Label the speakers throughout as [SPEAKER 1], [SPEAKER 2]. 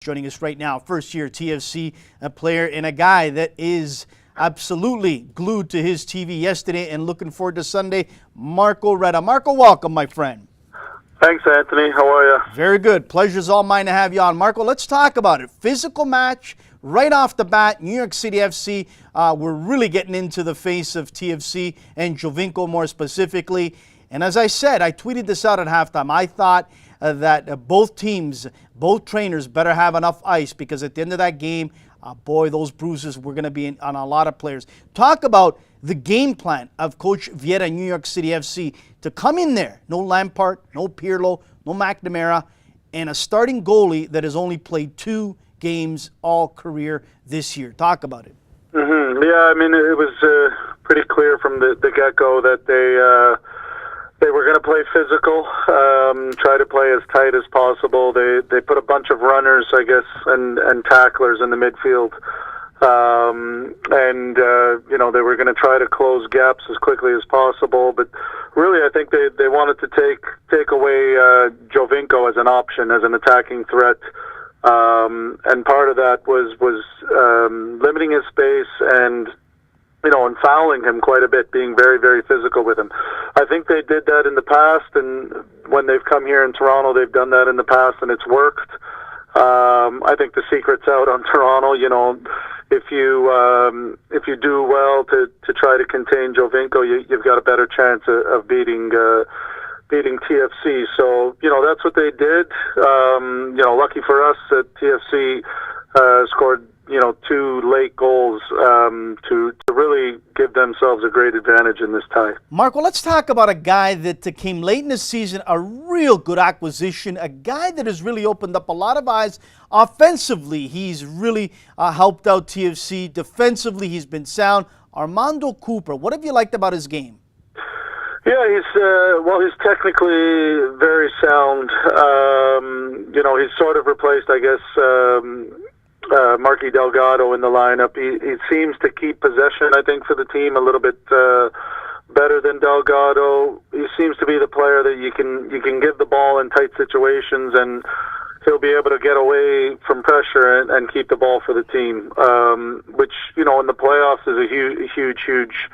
[SPEAKER 1] Joining us right now, first-year TFC player and a guy that is absolutely glued to his TV yesterday and looking forward to Sunday, Marco Reda. Marco, welcome, my friend.
[SPEAKER 2] Thanks, Anthony. How are you?
[SPEAKER 1] Very good. Pleasure's all mine to have you on. Marco, let's talk about it. Physical match right off the bat. New York City FC, we're really getting into the face of TFC and Giovinco more specifically. And as I said, I tweeted this out at halftime. I thought that both teams, both trainers better have enough ice because at the end of that game, boy, those bruises were going to be on a lot of players. Talk about the game plan of Coach Vieira in New York City FC to come in there. No Lampard, no Pirlo, no McNamara, and a starting goalie that has only played 2 games all career this year. Talk about it.
[SPEAKER 2] Mm-hmm. Yeah, I mean, it was pretty clear from the get-go that they were going to play physical, try to play as tight as possible. They put a bunch of runners, I guess, and tacklers in the midfield. They were going to try to close gaps as quickly as possible. But really, I think they wanted to take away Giovinco as an option, as an attacking threat. And part of that was limiting his space and fouling him quite a bit, being very, very physical with him. I think they did that in the past, and when they've come here in Toronto, they've done that in the past, and it's worked. I think the secret's out on Toronto. If you do well to try to contain Giovinco, you've got a better chance of beating TFC. So that's what they did. Lucky for us that TFC scored 2 late goals to really give themselves a great advantage in this tie.
[SPEAKER 1] Marco, let's talk about a guy that came late in the season, a real good acquisition, a guy that has really opened up a lot of eyes. Offensively, he's really helped out TFC. Defensively, he's been sound. Armando Cooper, what have you liked about his game?
[SPEAKER 2] Yeah, he's technically very sound. He's sort of replaced, I guess, Marky Delgado in the lineup. He seems to keep possession, I think, for the team a little bit better than Delgado. He seems to be the player that you can give the ball in tight situations, and he'll be able to get away from pressure and keep the ball for the team, which, in the playoffs is a huge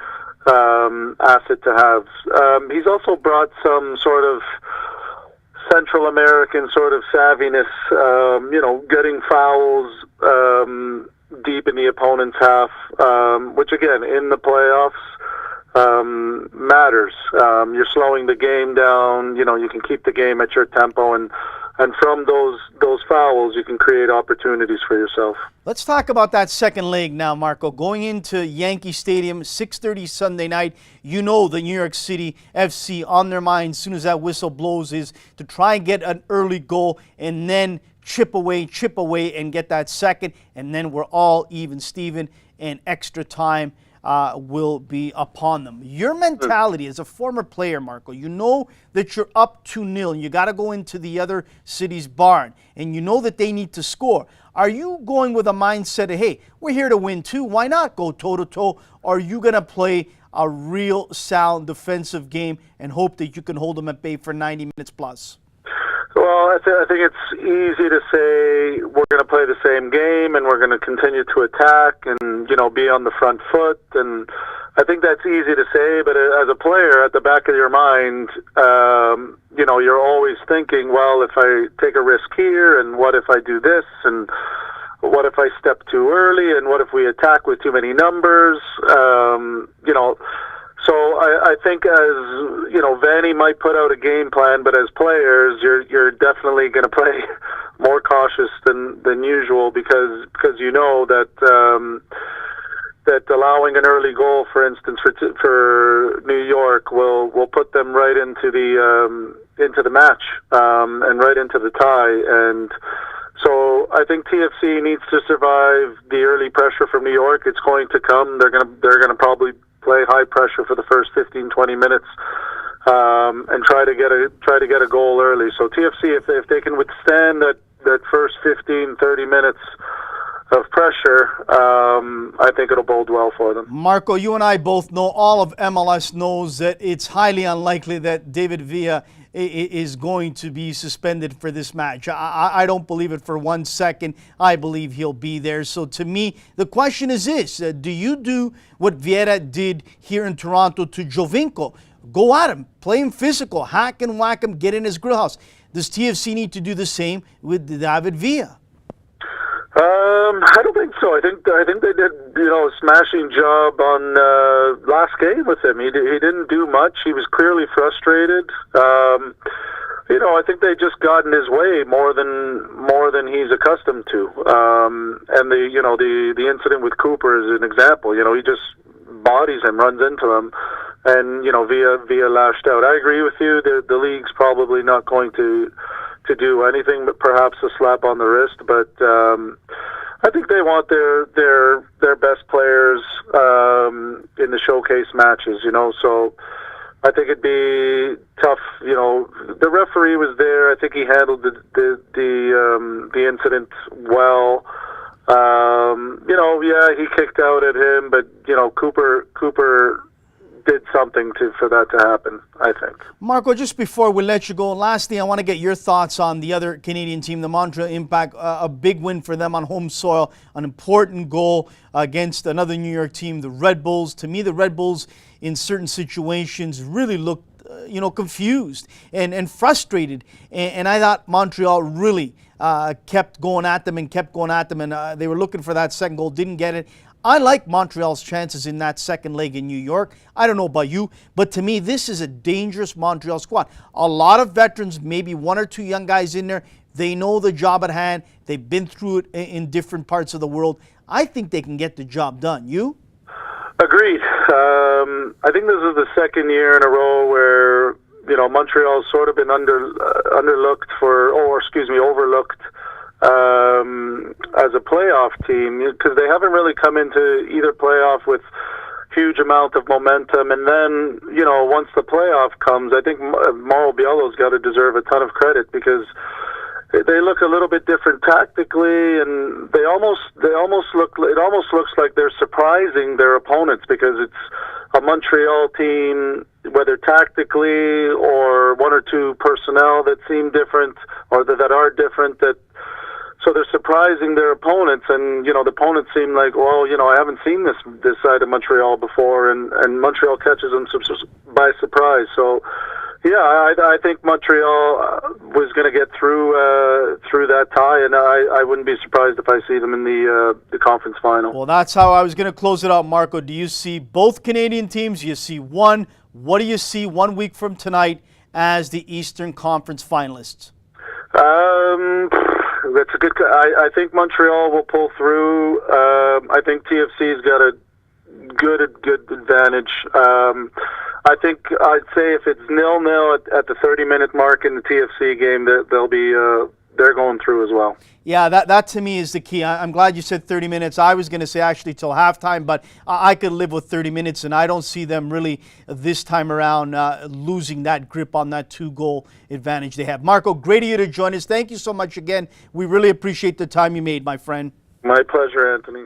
[SPEAKER 2] asset to have. He's also brought some sort of Central American sort of savviness, getting fouls deep in the opponent's half, which again, in the playoffs, matters. You're slowing the game down, you can keep the game at your tempo, and from those fouls, you can create opportunities for yourself.
[SPEAKER 1] Let's talk about that second leg now, Marco. Going into Yankee Stadium, 6:30 Sunday night, the New York City FC on their mind as soon as that whistle blows is to try and get an early goal and then chip away, and get that second, and then we're all even, Steven, and extra time will be upon them. Your mentality as a former player, Marco, you know that you're up 2-0 and you got to go into the other city's barn and you know that they need to score. Are you going with a mindset of, hey, we're here to win too, why not go toe-to-toe? Or are you going to play a real sound defensive game and hope that you can hold them at bay for 90 minutes plus?
[SPEAKER 2] Well, I think it's easy to say we're going to play the same game and we're going to continue to attack and, be on the front foot. And I think that's easy to say, but as a player, at the back of your mind, you're always thinking, well, if I take a risk here, and what if I do this, and what if I step too early, and what if we attack with too many numbers, So I think as, Vanny might put out a game plan, but as players, you're definitely going to play more cautious than usual because you know that allowing an early goal, for instance, for New York will put them right into the match and right into the tie. And so I think TFC needs to survive the early pressure from New York. It's going to come. They're gonna probably play high pressure for the first 15-20 minutes and try to get a goal early. So TFC, if they can withstand that first 15-30 minutes pressure, I think it'll bode well for them.
[SPEAKER 1] Marco, you and I both know, all of MLS knows that it's highly unlikely that David Villa is going to be suspended for this match. I don't believe it for 1 second. I believe he'll be there. So to me, the question is this: do you do what Vieira did here in Toronto to Jovinko? Go at him, play him physical, hack and whack him, get in his grill house. Does TFC need to do the same with David Villa?
[SPEAKER 2] I don't think so. I think they did, a smashing job on last game with him. He didn't do much. He was clearly frustrated. I think they just got in his way more than he's accustomed to. And the incident with Cooper is an example. He just bodies him, runs into him, and Villa lashed out. I agree with you. The league's probably not going to do anything but perhaps a slap on the wrist, but I think they want their best players in the showcase matches, so I think it'd be tough. The referee was there. I think he handled the incident well. He kicked out at him, but Cooper did something for that to happen, I think.
[SPEAKER 1] Marco, just before we let you go, lastly, I want to get your thoughts on the other Canadian team, the Montreal Impact. A big win for them on home soil, an important goal against another New York team, the Red Bulls. To me, the Red Bulls in certain situations really looked confused and frustrated. And I thought Montreal really kept going at them, and they were looking for that second goal, didn't get it. I like Montreal's chances in that second leg in New York. I don't know about you, but to me, this is a dangerous Montreal squad. A lot of veterans, maybe one or two young guys in there. They know the job at hand. They've been through it in different parts of the world. I think they can get the job done. You?
[SPEAKER 2] Agreed. I think this is the second year in a row where Montreal's sort of been overlooked as a playoff team, because they haven't really come into either playoff with huge amount of momentum. And then, once the playoff comes, I think Mauro Biello's got to deserve a ton of credit, because they look a little bit different tactically, and it almost looks like they're surprising their opponents, because it's a Montreal team, whether tactically or one or two personnel that seem different or that are different, so they're surprising their opponents, and the opponents seem like, I haven't seen this side of Montreal before, and Montreal catches them by surprise. So, I think Montreal was going to get through that tie, and I wouldn't be surprised if I see them in the conference final.
[SPEAKER 1] Well, that's how I was going to close it out, Marco. Do you see both Canadian teams? Do you see one? What do you see 1 week from tonight as the Eastern Conference finalists?
[SPEAKER 2] That's a good. I think Montreal will pull through. I think TFC's got a good advantage. I think I'd say if it's 0-0 at the 30-minute mark in the TFC game, they're going through as well.
[SPEAKER 1] Yeah, that to me is the key. I'm glad you said 30 minutes. I was going to say actually till halftime, but I could live with 30 minutes, and I don't see them really this time around losing that grip on that 2-goal advantage they have. Marco, great of you to join us. Thank you so much again. We really appreciate the time you made, my friend.
[SPEAKER 2] My pleasure, Anthony.